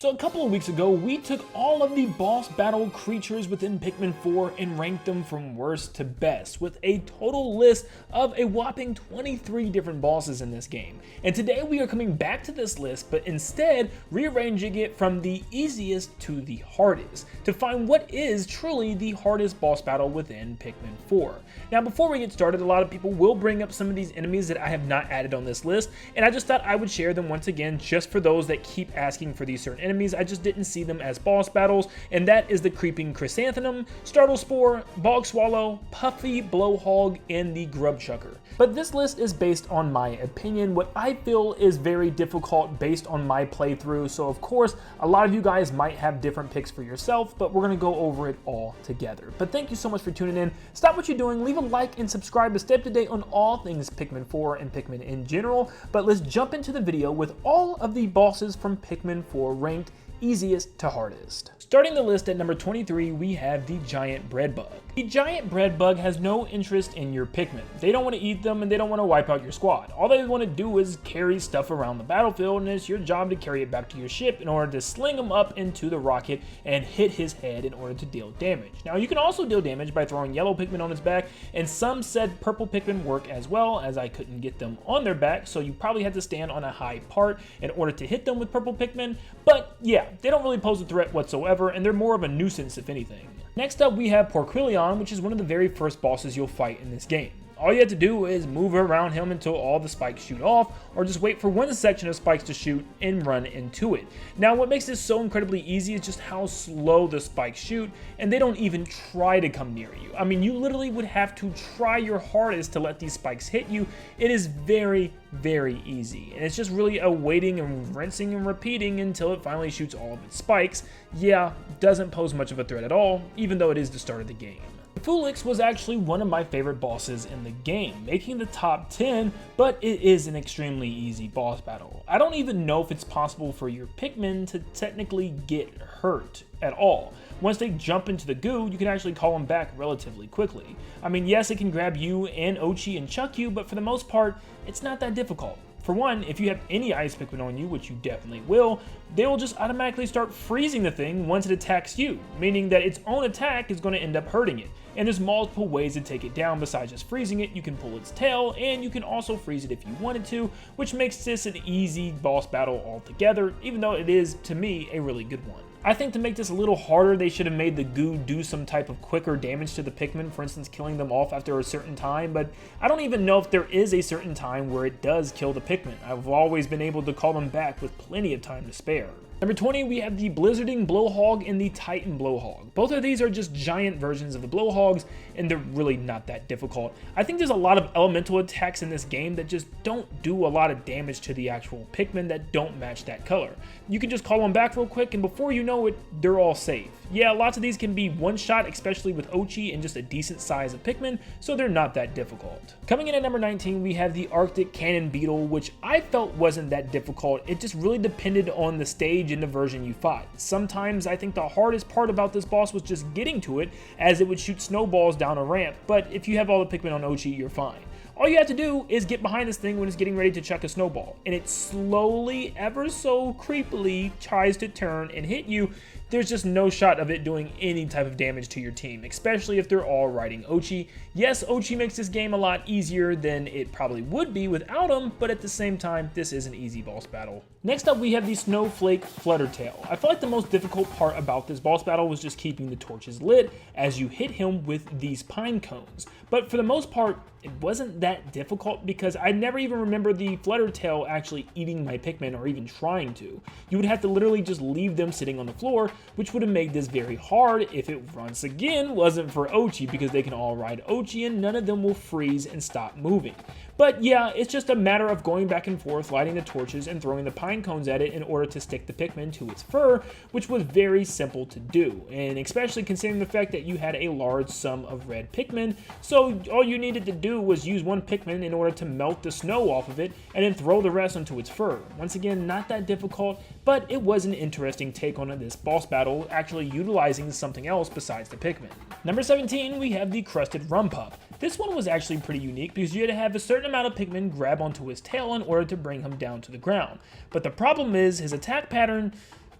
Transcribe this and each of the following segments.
So a couple of weeks ago, we took all of the boss battle creatures within Pikmin 4 and ranked them from worst to best, with a total list of a whopping 23 different bosses in this game. And today we are coming back to this list, but instead rearranging it from the easiest to the hardest, to find what is truly the hardest boss battle within Pikmin 4. Now before we get started, a lot of people will bring up some of these enemies that I have not added on this list, and I just thought I would share them once again just for those that keep asking for these certain enemies. I just didn't see them as boss battles, and that is the Creeping Chrysanthemum, Startle Spore, Bog Swallow, Puffy, Blowhog, and the Grub Chucker. But this list is based on my opinion, what I feel is very difficult based on my playthrough, so of course a lot of you guys might have different picks for yourself, but we're going to go over it all together. But thank you so much for tuning in. Stop what you're doing, leave a like and subscribe to stay up to date on all things Pikmin 4 and Pikmin in general. But let's jump into the video with all of the bosses from Pikmin 4 ranked easiest to hardest. Starting the list at number 23, we have the Giant Breadbug. The Giant Breadbug has no interest in your Pikmin. They don't want to eat them and they don't want to wipe out your squad. All they want to do is carry stuff around the battlefield, and it's your job to carry it back to your ship in order to sling him up into the rocket and hit his head in order to deal damage. Now you can also deal damage by throwing yellow Pikmin on his back, and some said purple Pikmin work as well, as I couldn't get them on their back, so you probably had to stand on a high part in order to hit them with purple Pikmin. But yeah, they don't really pose a threat whatsoever, and they're more of a nuisance if anything. Next up we have Porkillion, which is one of the very first bosses you'll fight in this game. All you have to do is move around him until all the spikes shoot off, or just wait for one section of spikes to shoot and run into it. Now what makes this so incredibly easy is just how slow the spikes shoot, and they don't even try to come near you. I mean, you literally would have to try your hardest to let these spikes hit you. It is very, very easy, and it's just really a waiting and rinsing and repeating until it finally shoots all of its spikes. Yeah, doesn't pose much of a threat at all, even though it is the start of the game. Foolix was actually one of my favorite bosses in the game, making the top 10, but it is an extremely easy boss battle. I don't even know if it's possible for your Pikmin to technically get hurt at all. Once they jump into the goo, you can actually call them back relatively quickly. I mean, yes, it can grab you and Ochi and chuck you, but for the most part, it's not that difficult. For one, if you have any ice Pikmin on you, which you definitely will, they will just automatically start freezing the thing once it attacks you, meaning that its own attack is going to end up hurting it. And there's multiple ways to take it down besides just freezing it. You can pull its tail, and you can also freeze it if you wanted to, which makes this an easy boss battle altogether, even though it is, to me, a really good one. I think to make this a little harder, they should have made the goo do some type of quicker damage to the Pikmin, for instance killing them off after a certain time, but I don't even know if there is a certain time where it does kill the Pikmin. I've always been able to call them back with plenty of time to spare. Number 20, we have the Blizzarding Blowhog and the Titan Blowhog. Both of these are just giant versions of the Blowhogs, and they're really not that difficult. I think there's a lot of elemental attacks in this game that just don't do a lot of damage to the actual Pikmin that don't match that color. You can just call them back real quick, and before you know it, they're all safe. Yeah, lots of these can be one-shot, especially with Ochi and just a decent size of Pikmin, so they're not that difficult. Coming in at number 19, we have the Arctic Cannon Beetle, which I felt wasn't that difficult. It just really depended on the stage and the version you fought. Sometimes I think the hardest part about this boss was just getting to it, as it would shoot snowballs down a ramp, but if you have all the Pikmin on Ochi, you're fine. All you have to do is get behind this thing when it's getting ready to chuck a snowball, and it slowly, ever so creepily, tries to turn and hit you. There's just no shot of it doing any type of damage to your team, especially if they're all riding Ochi. Yes, Ochi makes this game a lot easier than it probably would be without him, but at the same time, this is an easy boss battle. Next up, we have the Snowflake Fluttertail. I feel like the most difficult part about this boss battle was just keeping the torches lit as you hit him with these pine cones. But for the most part, it wasn't that difficult because I never even remember the Fluttertail actually eating my Pikmin or even trying to. You would have to literally just leave them sitting on the floor, which would have made this very hard if it once again wasn't for Ochi, because they can all ride Ochi and none of them will freeze and stop moving. But yeah, it's just a matter of going back and forth, lighting the torches and throwing the pine cones at it in order to stick the Pikmin to its fur, which was very simple to do, and especially considering the fact that you had a large sum of red Pikmin, so all you needed to do was use one Pikmin in order to melt the snow off of it and then throw the rest onto its fur. Once again, not that difficult, but it was an interesting take on this boss battle, actually utilizing something else besides the Pikmin. Number 17, we have the Crusted Rum Pup. This one was actually pretty unique because you had to have a certain amount of Pikmin grab onto his tail in order to bring him down to the ground. But the problem is his attack pattern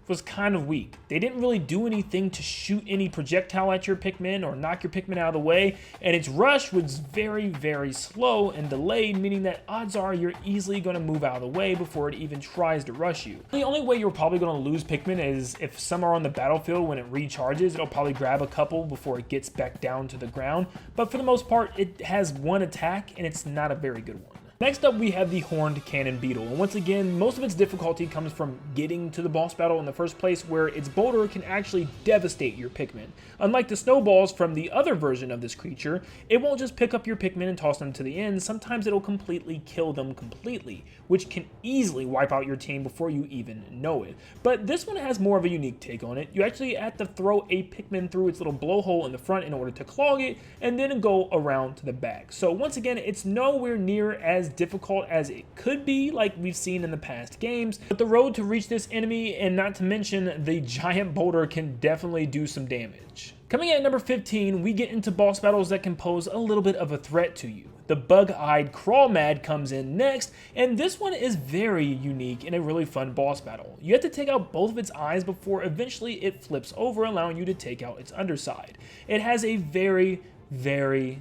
was kind of weak. They didn't really do anything to shoot any projectile at your Pikmin or knock your Pikmin out of the way, and its rush was very, very slow and delayed, meaning that odds are you're easily going to move out of the way before it even tries to rush you. The only way you're probably going to lose Pikmin is if some are on the battlefield. When it recharges, it'll probably grab a couple before it gets back down to the ground, but for the most part, it has one attack, and it's not a very good one. Next up, we have the Horned Cannon Beetle, and once again, most of its difficulty comes from getting to the boss battle in the first place, where its boulder can actually devastate your Pikmin. Unlike the snowballs from the other version of this creature, it won't just pick up your Pikmin and toss them to the end. Sometimes it'll completely kill them completely, which can easily wipe out your team before you even know it. But this one has more of a unique take on it. You actually have to throw a Pikmin through its little blowhole in the front in order to clog it, and then go around to the back. So once again, it's nowhere near as difficult as it could be, like we've seen in the past games, but the road to reach this enemy, and not to mention the giant boulder, can definitely do some damage. Coming in at number 15, we get into boss battles that can pose a little bit of a threat to you. The BugEyed Crawl Mat comes in next, and this one is very unique and a really fun boss battle. You have to take out both of its eyes before eventually it flips over, allowing you to take out its underside. It has a very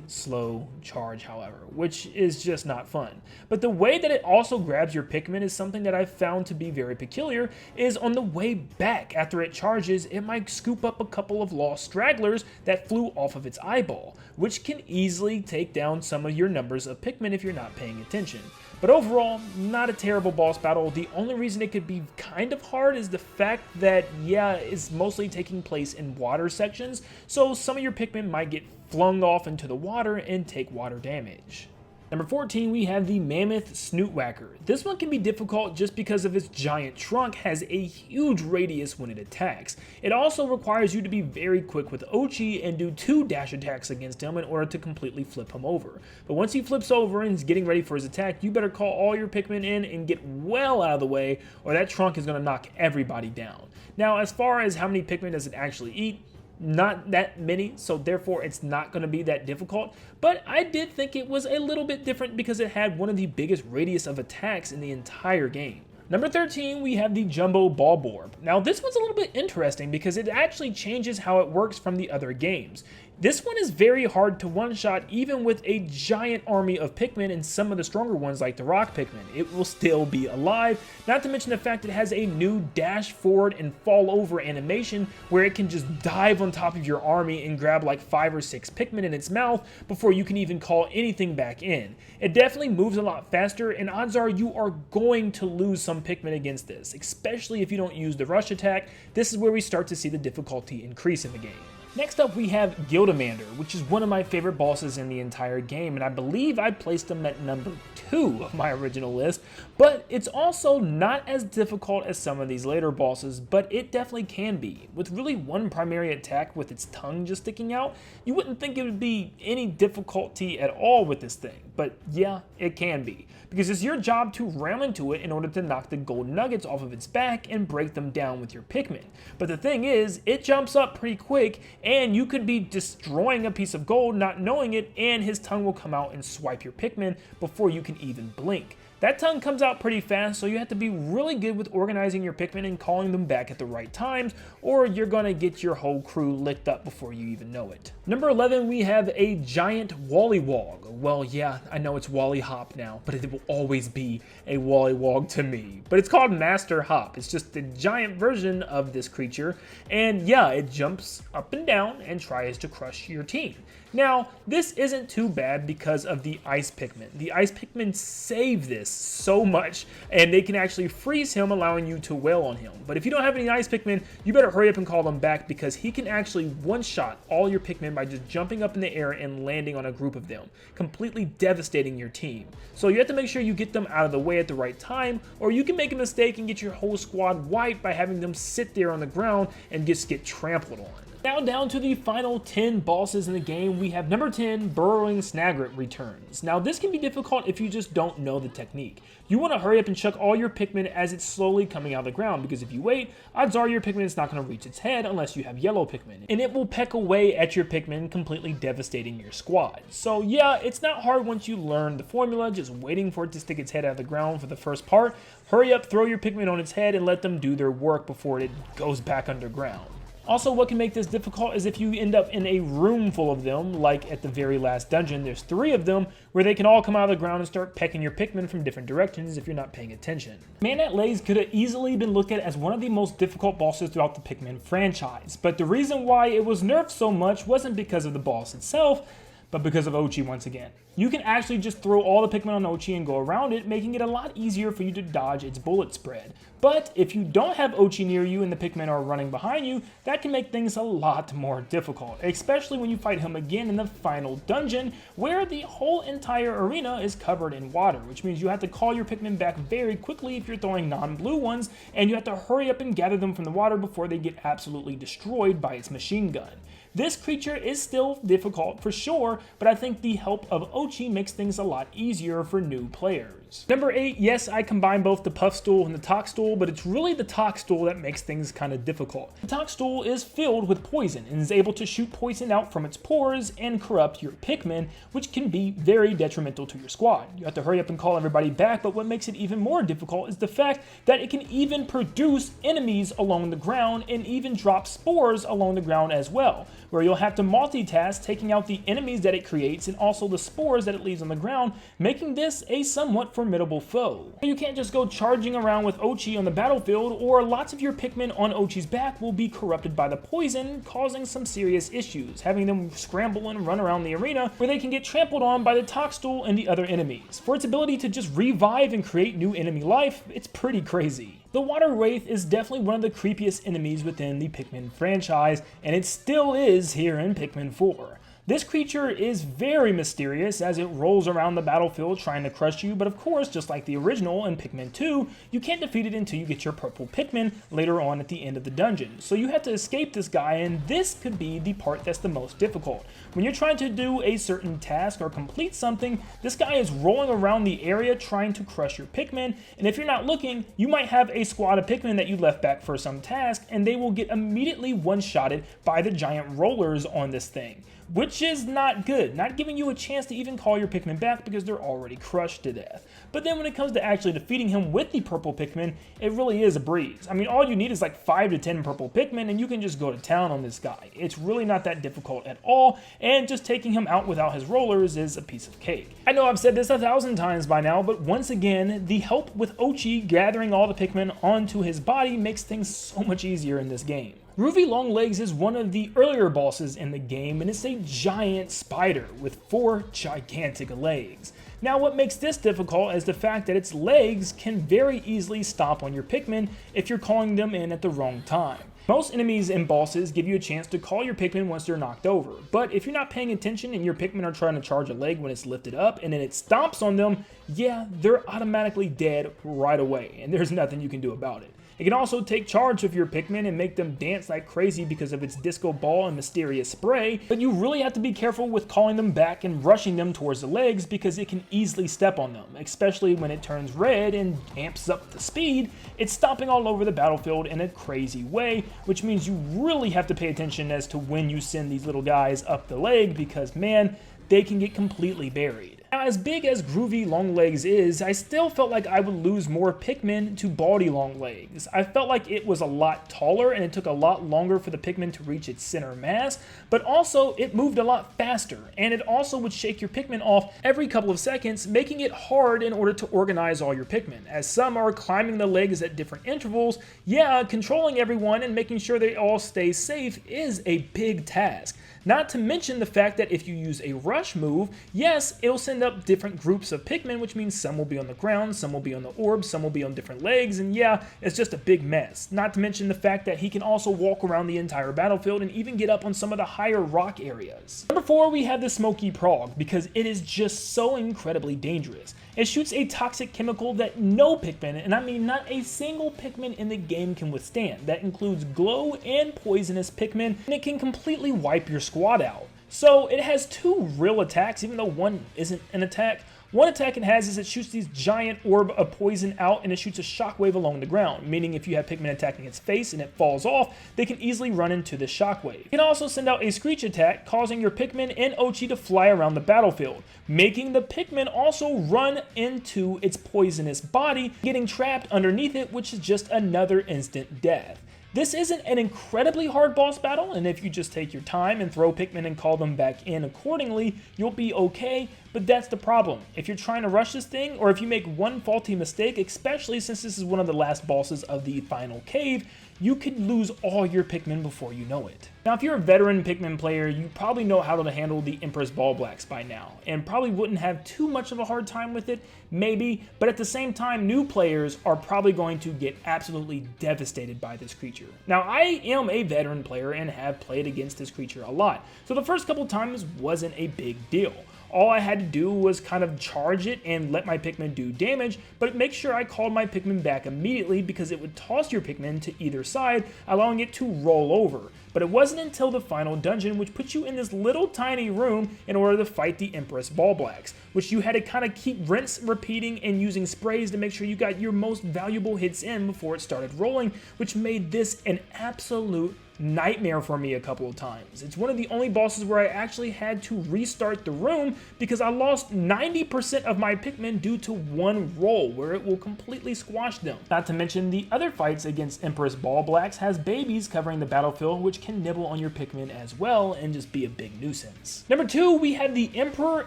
slow charge, however, which is just not fun. But the way that it also grabs your Pikmin is something that I've found to be very peculiar. Is on the way back after it charges, it might scoop up a couple of lost stragglers that flew off of its eyeball, which can easily take down some of your numbers of Pikmin if you're not paying attention. But overall, not a terrible boss battle. The only reason it could be kind of hard is the fact that, yeah, it's mostly taking place in water sections, so some of your Pikmin might get flung off into the water and take water damage. Number 14, we have the Mammoth Snoot Whacker. This one can be difficult just because of its giant trunk has a huge radius when it attacks. It also requires you to be very quick with Ochi and do 2 dash attacks against him in order to completely flip him over. But once he flips over and is getting ready for his attack, you better call all your Pikmin in and get well out of the way, or that trunk is going to knock everybody down. Now, as far as how many Pikmin does it actually eat, not that many, so therefore it's not going to be that difficult, but I did think it was a little bit different because it had one of the biggest radius of attacks in the entire game. Number 13, we have the Jumbo Bulborb. Now this one's a little bit interesting because it actually changes how it works from the other games. This one is very hard to one-shot even with a giant army of Pikmin, and some of the stronger ones like the Rock Pikmin. It will still be alive, not to mention the fact it has a new dash forward and fall over animation where it can just dive on top of your army and grab like 5 or 6 Pikmin in its mouth before you can even call anything back in. It definitely moves a lot faster, and odds are you are going to lose some Pikmin against this, especially if you don't use the rush attack. This is where we start to see the difficulty increase in the game. Next up, we have Guildamander, which is one of my favorite bosses in the entire game, and I believe I placed him at number 2 of my original list, but it's also not as difficult as some of these later bosses, but it definitely can be. With really one primary attack with its tongue just sticking out, you wouldn't think it would be any difficulty at all with this thing, but yeah, it can be, because it's your job to ram into it in order to knock the gold nuggets off of its back and break them down with your Pikmin. But the thing is, it jumps up pretty quick, and you could be destroying a piece of gold not knowing it, and his tongue will come out and swipe your Pikmin before you can even blink. That tongue comes out pretty fast, so you have to be really good with organizing your Pikmin and calling them back at the right times, or you're gonna get your whole crew licked up before you even know it. Number 11, we have a giant Wollywog. Well, yeah, I know it's Wally Hop now, but it will always be a Wollywog to me. But it's called Master Hop. It's just the giant version of this creature, and yeah, it jumps up and down and tries to crush your team. Now, this isn't too bad because of the Ice Pikmin. The Ice Pikmin save this so much, and they can actually freeze him, allowing you to wail on him. But if you don't have any Ice Pikmin, you better hurry up and call them back, because he can actually one-shot all your Pikmin by just jumping up in the air and landing on a group of them, completely devastating your team. So you have to make sure you get them out of the way at the right time, or you can make a mistake and get your whole squad wiped by having them sit there on the ground and just get trampled on. Now down to the final 10 bosses in the game, we have number 10, Burrowing Snagit returns. Now this can be difficult if you just don't know the technique. You want to hurry up and chuck all your Pikmin as it's slowly coming out of the ground, because if you wait, odds are your Pikmin is not going to reach its head unless you have yellow Pikmin, and it will peck away at your Pikmin, completely devastating your squad. So yeah, it's not hard once you learn the formula, just waiting for it to stick its head out of the ground for the first part. Hurry up, throw your Pikmin on its head, and let them do their work before it goes back underground. Also, what can make this difficult is if you end up in a room full of them, like at the very last dungeon, there's 3 of them, where they can all come out of the ground and start pecking your Pikmin from different directions if you're not paying attention. Man Legs could have easily been looked at as one of the most difficult bosses throughout the Pikmin franchise, but the reason why it was nerfed so much wasn't because of the boss itself, but because of Ochi once again. You can actually just throw all the Pikmin on Ochi and go around it, making it a lot easier for you to dodge its bullet spread. But if you don't have Ochi near you and the Pikmin are running behind you, that can make things a lot more difficult, especially when you fight him again in the final dungeon, where the whole entire arena is covered in water, which means you have to call your Pikmin back very quickly if you're throwing non-blue ones, and you have to hurry up and gather them from the water before they get absolutely destroyed by its machine gun. This creature is still difficult for sure, but I think the help of Ochi makes things a lot easier for new players. Number 8, yes, I combine both the Puff Stool and the Toxstool, but it's really the Toxstool that makes things kind of difficult. The Toxstool is filled with poison and is able to shoot poison out from its pores and corrupt your Pikmin, which can be very detrimental to your squad. You have to hurry up and call everybody back, but what makes it even more difficult is the fact that it can even produce enemies along the ground and even drop spores along the ground as well, where you'll have to multitask taking out the enemies that it creates and also the spores that it leaves on the ground, making this a somewhat formidable foe. You can't just go charging around with Ochi on the battlefield, or lots of your Pikmin on Ochi's back will be corrupted by the poison, causing some serious issues, having them scramble and run around the arena where they can get trampled on by the Toxstool and the other enemies. For its ability to just revive and create new enemy life, it's pretty crazy. The Water Wraith is definitely one of the creepiest enemies within the Pikmin franchise, and it still is here in Pikmin 4. This creature is very mysterious as it rolls around the battlefield trying to crush you, but of course, just like the original in Pikmin 2, you can't defeat it until you get your purple Pikmin later on at the end of the dungeon. So you have to escape this guy, and this could be the part that's the most difficult. When you're trying to do a certain task or complete something, this guy is rolling around the area trying to crush your Pikmin, and if you're not looking, you might have a squad of Pikmin that you left back for some task, and they will get immediately one-shotted by the giant rollers on this thing, which is not good, not giving you a chance to even call your Pikmin back because they're already crushed to death. But then when it comes to actually defeating him with the purple Pikmin, it really is a breeze. I mean, all you need is like 5 to 10 purple Pikmin and you can just go to town on this guy. It's really not that difficult at all, and just taking him out without his rollers is a piece of cake. I know I've said this 1,000 times by now, but once again, the help with Ochi gathering all the Pikmin onto his body makes things so much easier in this game. Groovy Longlegs is one of the earlier bosses in the game, and it's a giant spider with 4 gigantic legs. Now what makes this difficult is the fact that its legs can very easily stomp on your Pikmin if you're calling them in at the wrong time. Most enemies and bosses give you a chance to call your Pikmin once they're knocked over, but if you're not paying attention and your Pikmin are trying to charge a leg when it's lifted up and then it stomps on them, yeah, they're automatically dead right away, and there's nothing you can do about it. It can also take charge of your Pikmin and make them dance like crazy because of its disco ball and mysterious spray, but you really have to be careful with calling them back and rushing them towards the legs because it can easily step on them, especially when it turns red and amps up the speed. It's stomping all over the battlefield in a crazy way, which means you really have to pay attention as to when you send these little guys up the leg because, man, they can get completely buried. Now, as big as Groovy Longlegs is, I still felt like I would lose more Pikmin to Baldy Longlegs. I felt like it was a lot taller and it took a lot longer for the Pikmin to reach its center mass, but also it moved a lot faster, and it also would shake your Pikmin off every couple of seconds, making it hard in order to organize all your Pikmin. As some are climbing the legs at different intervals, yeah, controlling everyone and making sure they all stay safe is a big task. Not to mention the fact that if you use a rush move, yes, it'll send up different groups of Pikmin, which means some will be on the ground, some will be on the orb, some will be on different legs, and yeah, it's just a big mess. Not to mention the fact that he can also walk around the entire battlefield and even get up on some of the higher rock areas. Number 4, we have the Smoky Prague, because it is just so incredibly dangerous. It shoots a toxic chemical that no Pikmin, and I mean not a single Pikmin in the game, can withstand. That includes glow and poisonous Pikmin, and it can completely wipe your squad out. So it has 2 real attacks, even though one isn't an attack. One attack it has is it shoots these giant orb of poison out, and it shoots a shockwave along the ground, meaning if you have Pikmin attacking its face and it falls off, they can easily run into the shockwave. It can also send out a screech attack, causing your Pikmin and Ochi to fly around the battlefield, making the Pikmin also run into its poisonous body, getting trapped underneath it, which is just another instant death. This isn't an incredibly hard boss battle, and if you just take your time and throw Pikmin and call them back in accordingly, you'll be okay, but that's the problem. If you're trying to rush this thing, or if you make one faulty mistake, especially since this is one of the last bosses of the final cave, you could lose all your Pikmin before you know it. Now, if you're a veteran Pikmin player, you probably know how to handle the Empress Blaxes by now, and probably wouldn't have too much of a hard time with it, maybe, but at the same time, new players are probably going to get absolutely devastated by this creature. Now, I am a veteran player and have played against this creature a lot, so the first couple times wasn't a big deal. All I had to do was kind of charge it and let my Pikmin do damage, but make sure I called my Pikmin back immediately because it would toss your Pikmin to either side, allowing it to roll over. But it wasn't until the final dungeon, which puts you in this little tiny room in order to fight the Empress Blaxes, which you had to kind of keep rinse, repeating, and using sprays to make sure you got your most valuable hits in before it started rolling, which made this an absolute nightmare for me a couple of times. It's one of the only bosses where I actually had to restart the room because I lost 90% of my Pikmin due to one roll where it will completely squash them. Not to mention the other fights against Empress Blaxes has babies covering the battlefield which can nibble on your Pikmin as well and just be a big nuisance. Number 2, we have the Emperor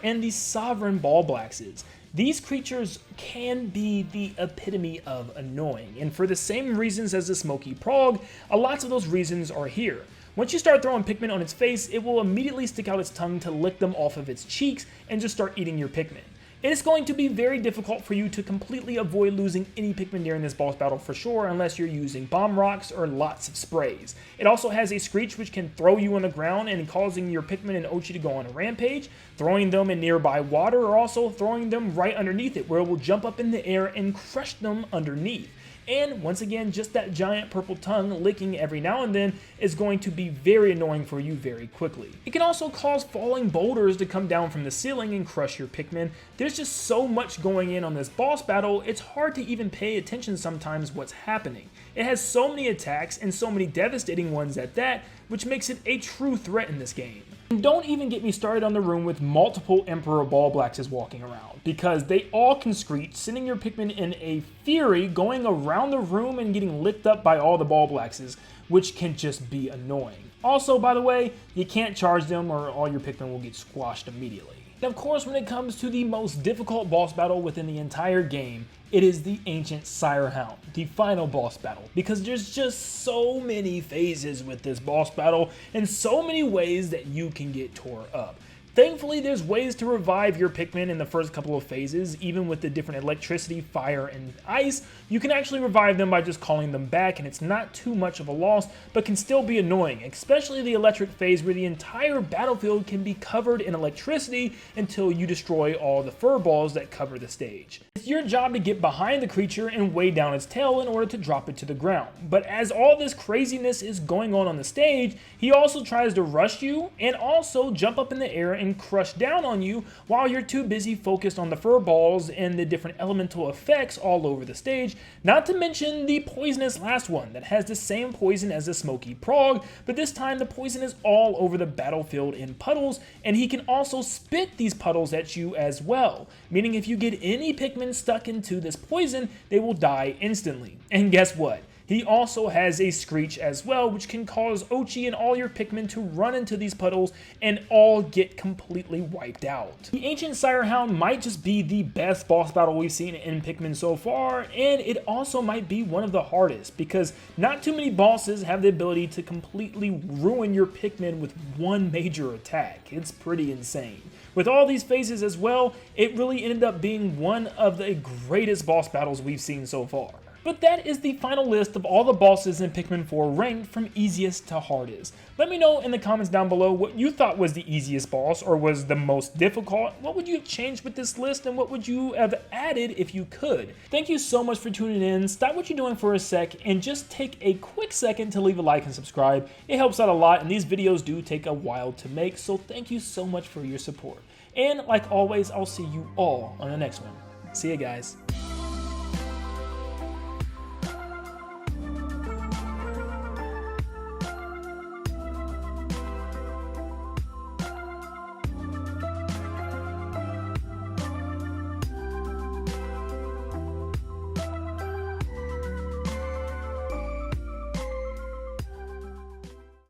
and the Sovereign Blaxes. These creatures can be the epitome of annoying, and for the same reasons as the Smoky Prague, lots of those reasons are here. Once you start throwing Pikmin on its face, it will immediately stick out its tongue to lick them off of its cheeks and just start eating your Pikmin. It is going to be very difficult for you to completely avoid losing any Pikmin during this boss battle for sure, unless you're using bomb rocks or lots of sprays. It also has a screech which can throw you on the ground and causing your Pikmin and Ochi to go on a rampage, throwing them in nearby water, or also throwing them right underneath it where it will jump up in the air and crush them underneath. And once again, just that giant purple tongue licking every now and then is going to be very annoying for you very quickly. It can also cause falling boulders to come down from the ceiling and crush your Pikmin. There's just so much going in on this boss battle, it's hard to even pay attention sometimes what's happening. It has so many attacks and so many devastating ones at that, which makes it a true threat in this game. And don't even get me started on the room with multiple Emperor Blaxes walking around, because they all can screech, sending your Pikmin in a fury, going around the room and getting licked up by all the Blaxes, which can just be annoying. Also, by the way, you can't charge them or all your Pikmin will get squashed immediately. And of course, when it comes to the most difficult boss battle within the entire game, it is the Ancient Sire Hound, the final boss battle, because there's just so many phases with this boss battle and so many ways that you can get tore up. Thankfully, there's ways to revive your Pikmin in the first couple of phases. Even with the different electricity, fire, and ice, you can actually revive them by just calling them back, and it's not too much of a loss, but can still be annoying, especially the electric phase where the entire battlefield can be covered in electricity until you destroy all the fur balls that cover the stage. It's your job to get behind the creature and weigh down its tail in order to drop it to the ground. But as all this craziness is going on the stage, he also tries to rush you and also jump up in the air and crush down on you while you're too busy focused on the fur balls and the different elemental effects all over the stage, not to mention the poisonous last one that has the same poison as the Smoky Prague, but this time the poison is all over the battlefield in puddles, and he can also spit these puddles at you as well, meaning if you get any Pikmin stuck into this poison, they will die instantly. And guess what? He also has a Screech as well, which can cause Ochi and all your Pikmin to run into these puddles and all get completely wiped out. The Ancient Sirehound might just be the best boss battle we've seen in Pikmin so far, and it also might be one of the hardest, because not too many bosses have the ability to completely ruin your Pikmin with one major attack. It's pretty insane. With all these phases as well, it really ended up being one of the greatest boss battles we've seen so far. But that is the final list of all the bosses in Pikmin 4 ranked from easiest to hardest. Let me know in the comments down below what you thought was the easiest boss or was the most difficult. What would you have changed with this list and what would you have added if you could? Thank you so much for tuning in. Stop what you're doing for a sec and just take a quick second to leave a like and subscribe. It helps out a lot and these videos do take a while to make, so thank you so much for your support. And like always, I'll see you all on the next one. See ya guys.